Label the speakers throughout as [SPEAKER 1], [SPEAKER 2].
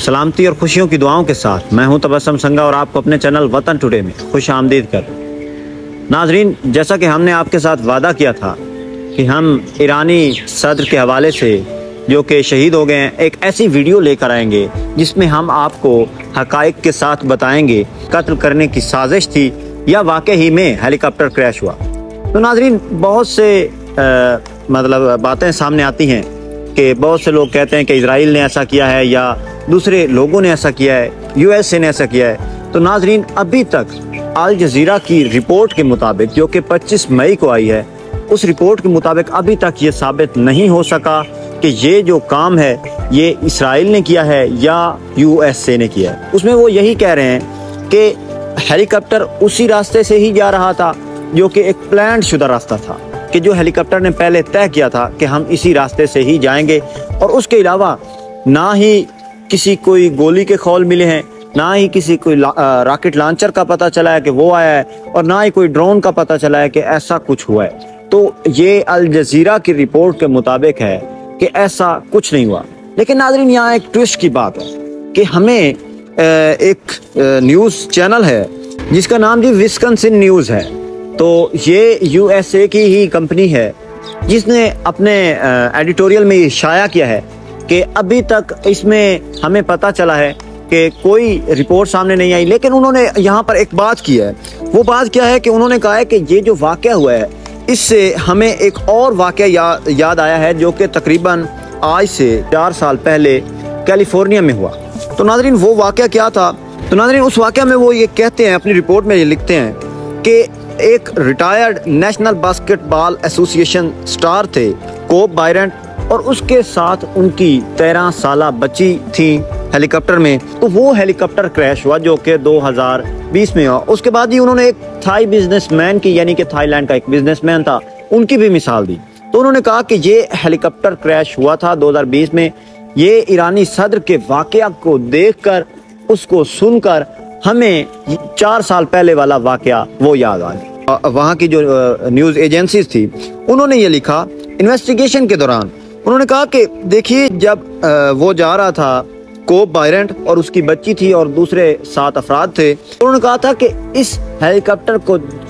[SPEAKER 1] सलामती और खुशियों की दुआओं के साथ मैं हूं तबस्सुम संगा और आपको अपने चैनल वतन टुडे में खुश आमदीद कर। नाजरीन, जैसा कि हमने आपके साथ वादा किया था कि हम ईरानी सदर के हवाले से जो कि शहीद हो गए हैं एक ऐसी वीडियो लेकर आएंगे जिसमें हम आपको हकाइक के साथ बताएंगे कत्ल करने की साजिश थी या वाकई ही में हेलीकॉप्टर क्रैश हुआ। तो नाजरीन, बहुत से बातें सामने आती हैं कि बहुत से लोग कहते हैं कि इजराइल ने ऐसा किया है या दूसरे लोगों ने ऐसा किया है, यूएसए ने ऐसा किया है। तो नाजरीन, अभी तक अल जजीरा की रिपोर्ट के मुताबिक जो कि 25 मई को आई है, उस रिपोर्ट के मुताबिक अभी तक ये साबित नहीं हो सका कि ये जो काम है ये इसराइल ने किया है या यूएसए ने किया है। उसमें वो यही कह रहे हैं कि हेलीकॉप्टर उसी रास्ते से ही जा रहा था जो कि एक प्लान शुदा रास्ता था, कि जो हेलीकॉप्टर ने पहले तय किया था कि हम इसी रास्ते से ही जाएंगे, और उसके अलावा ना ही किसी कोई गोली के खौल मिले हैं, ना ही किसी कोई रॉकेट लॉन्चर का पता चला है कि वो आया है, और ना ही कोई ड्रोन का पता चला है कि ऐसा कुछ हुआ है। तो ये अल जजीरा की रिपोर्ट के मुताबिक है कि ऐसा कुछ नहीं हुआ। लेकिन नाज़रीन, यहाँ एक ट्विस्ट की बात है कि हमें एक न्यूज़ चैनल है जिसका नाम जी विस्कॉन्सिन न्यूज़ है। तो ये यूएसए की ही कंपनी है जिसने अपने एडिटोरियल में ये शाया किया है कि अभी तक इसमें हमें पता चला है कि कोई रिपोर्ट सामने नहीं आई। लेकिन उन्होंने यहाँ पर एक बात की है। वो बात क्या है कि उन्होंने कहा है कि ये जो वाक़या हुआ है इससे हमें एक और वाक़या याद आया है जो कि तकरीबन आज से 4 साल पहले कैलिफोर्निया में हुआ। तो नाज़रीन, वो वाक़या क्या था? तो नाज़रीन, उस वाक़या में वो ये कहते हैं, अपनी रिपोर्ट में ये लिखते हैं कि एक retired national basketball association star थे कोब ब्रायंट, और उसके साथ उनकी 13 साला बच्ची थी हेलीकॉप्टर में। तो वो हेलीकॉप्टर क्रैश हुआ जो कि 2020 में हुआ। उसके बाद ही उन्होंने एक थाई बिजनेसमैन की, यानी कि थाईलैंड का एक बिजनेसमैन था, उनकी भी मिसाल दी। तो उन्होंने कहा कि ये हेलीकॉप्टर क्रैश हुआ था 2020 में। ये ईरानी सदर के वाकया को देखकर, उसको सुनकर हमें 4 साल पहले वाला वाकया वो याद आ गया। वहाँ की जो न्यूज़ एजेंसीज थी उन्होंने ये लिखा, इन्वेस्टिगेशन के दौरान उन्होंने कहा कि देखिए, जब वो जा रहा था कोब ब्रायंट और उसकी बच्ची थी और दूसरे 7 अफराद थे, तो उन्होंने कहा था कि इस हेलीकॉप्टर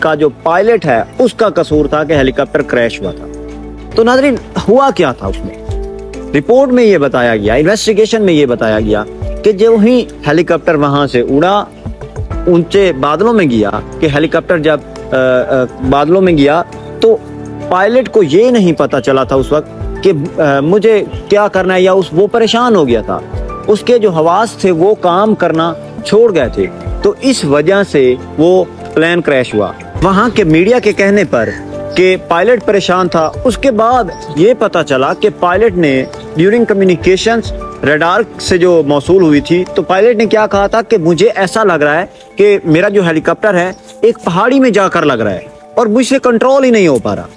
[SPEAKER 1] का जो पायलट है उसका कसूर था कि हेलीकॉप्टर क्रैश हुआ था। तो नाज़रीन, हुआ क्या था उसमें? रिपोर्ट में ये बताया गया, इन्वेस्टिगेशन में ये बताया गया कि जो ही हेलीकॉप्टर वहां से उड़ा, ऊंचे बादलों में गया, कि हेलीकॉप्टर जब बादलों में गया तो पायलट को ये नहीं पता चला था उस वक्त कि मुझे क्या करना है, या वो परेशान हो गया था। उसके जो हवास थे वो काम करना छोड़ गए थे। तो इस वजह से वो प्लेन क्रैश हुआ। वहां के मीडिया के कहने पर कि पायलट परेशान था। उसके बाद ये पता चला कि पायलट ने ड्यूरिंग कम्युनिकेशंस रडार से जो मौसूल हुई थी, तो पायलट ने क्या कहा था कि मुझे ऐसा लग रहा है कि मेरा जो हेलीकॉप्टर है एक पहाड़ी में जाकर लग रहा है और मुझसे कंट्रोल ही नहीं हो पा रहा।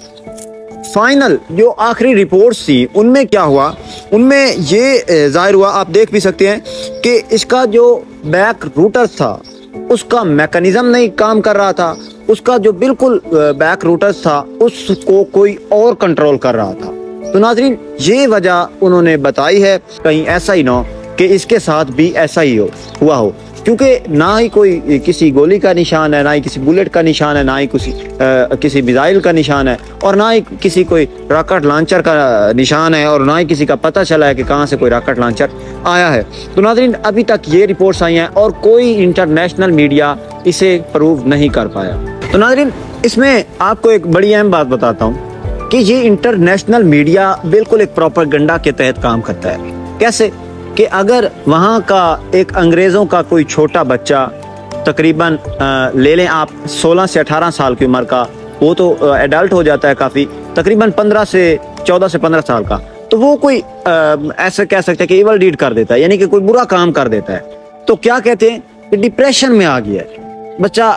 [SPEAKER 1] फाइनल जो आखिरी रिपोर्ट्स थी उनमें क्या हुआ, उनमें ये जाहिर हुआ, आप देख भी सकते हैं कि इसका जो बैक रूटर था उसका मैकेनिज्म नहीं काम कर रहा था। उसका जो बिल्कुल बैक रूटर था उसको कोई और कंट्रोल कर रहा था। तो नाज़रीन, ये वजह उन्होंने बताई है, कहीं ऐसा ही ना हो कि इसके साथ भी ऐसा ही हुआ हो, क्योंकि ना ही कोई किसी गोली का निशान है, ना ही किसी बुलेट का निशान है, ना ही किसी मिसाइल का निशान है, और ना ही किसी कोई रॉकेट लॉन्चर का निशान है, और ना ही किसी का पता चला है कि कहाँ से कोई रॉकेट लॉन्चर आया है। तो नाज़रीन, अभी तक ये रिपोर्ट्स आई हैं और कोई इंटरनेशनल मीडिया इसे प्रूव नहीं कर पाया। तो नाज़रीन, इसमें आपको एक बड़ी अहम बात बताता हूँ कि ये इंटरनेशनल मीडिया बिल्कुल एक प्रोपेगेंडा के तहत काम करता है। कैसे कि अगर वहाँ का एक अंग्रेज़ों का कोई छोटा बच्चा, तकरीबन ले लें आप 16 से 18 साल की उम्र का, वो तो एडल्ट हो जाता है काफ़ी, तकरीबन 14 से 15 साल का, तो वो कोई ऐसा कह सकते हैं कि इवल डीड कर देता है, यानी कि कोई बुरा काम कर देता है। तो क्या कहते हैं कि डिप्रेशन में आ गया है बच्चा।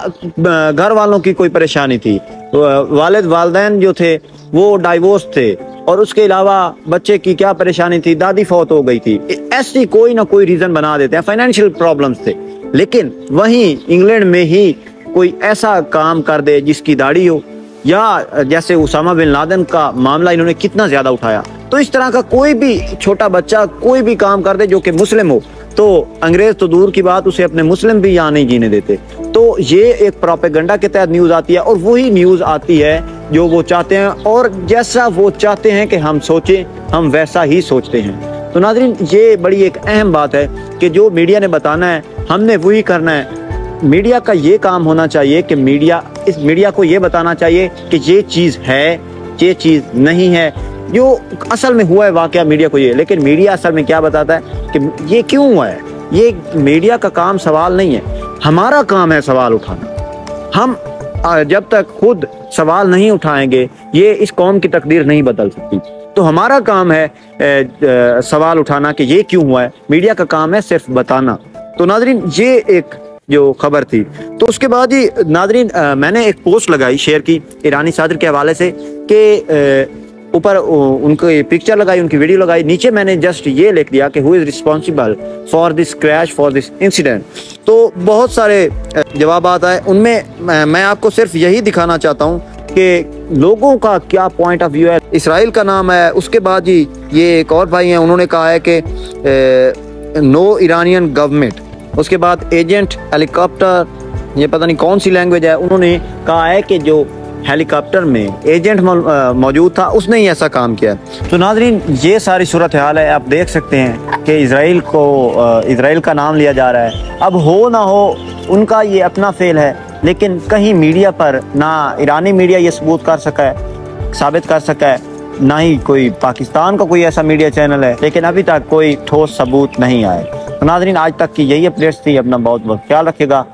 [SPEAKER 1] घर वालों की कोई परेशानी थी, वालिदैन जो थे वो डाइवोर्स थे, और उसके अलावा बच्चे की क्या परेशानी थी, दादी फौत हो गई थी, ऐसी कोई ना कोई रीजन बना देते हैं, फाइनेंशियल प्रॉब्लम्स थे। लेकिन वहीं इंग्लैंड में ही कोई ऐसा काम कर दे जिसकी दाढ़ी हो, या जैसे उसामा बिन लादेन का मामला इन्होंने कितना ज्यादा उठाया, तो इस तरह का कोई भी छोटा बच्चा कोई भी काम कर दे जो कि मुस्लिम हो, तो अंग्रेज तो दूर की बात, उसे अपने मुस्लिम भी यहाँ नहीं जीने देते। तो ये एक प्रोपेगेंडा के तहत न्यूज़ आती है और वही न्यूज़ आती है जो वो चाहते हैं, और जैसा वो चाहते हैं कि हम सोचें हम वैसा ही सोचते हैं। तो नाज़रीन, ये बड़ी एक अहम बात है कि जो मीडिया ने बताना है हमने वही करना है। मीडिया का ये काम होना चाहिए कि मीडिया को ये बताना चाहिए कि ये चीज़ है, ये चीज़ नहीं है, जो असल में हुआ है वाकया मीडिया को ये। लेकिन मीडिया असल में क्या बताता है कि ये क्यों हुआ है। ये मीडिया का काम सवाल नहीं है, हमारा काम है सवाल उठाना। हम जब तक खुद सवाल नहीं उठाएंगे ये इस कौम की तकदीर नहीं बदल सकती। तो हमारा काम है सवाल उठाना कि ये क्यों हुआ है, मीडिया का काम है सिर्फ बताना। तो नाजरीन, ये एक जो खबर थी। तो उसके बाद ही नाजरीन मैंने एक पोस्ट लगाई, शेयर की ईरानी सदर के हवाले से कि ऊपर उनकी पिक्चर लगाई, उनकी वीडियो लगाई, नीचे मैंने जस्ट ये लिख दिया कि who is responsible for this crash, for this incident. तो बहुत सारे जवाब आए, उनमें मैं आपको सिर्फ यही दिखाना चाहता हूँ कि लोगों का क्या पॉइंट ऑफ व्यू है। इसराइल का नाम है, उसके बाद ही ये एक और भाई हैं, उन्होंने कहा है कि नो ईरानियन गवर्नमेंट। उसके बाद एजेंट हेलीकॉप्टर, ये पता नहीं कौन सी लैंग्वेज है, उन्होंने कहा है कि जो हेलीकॉप्टर में एजेंट मौजूद था उसने ही ऐसा काम किया। तो नाजरीन, ये सारी सूरत हाल है। आप देख सकते हैं कि इसराइल का नाम लिया जा रहा है। अब हो ना हो उनका ये अपना फेल है, लेकिन कहीं मीडिया पर ना ईरानी मीडिया ये साबित कर सका है, ना ही कोई पाकिस्तान का कोई ऐसा मीडिया चैनल है, लेकिन अभी तक कोई ठोस सबूत नहीं आए। तो नाजरीन, आज तक की यही अपडेट्स थी। अपना बहुत बहुत ख्याल रखिएगा।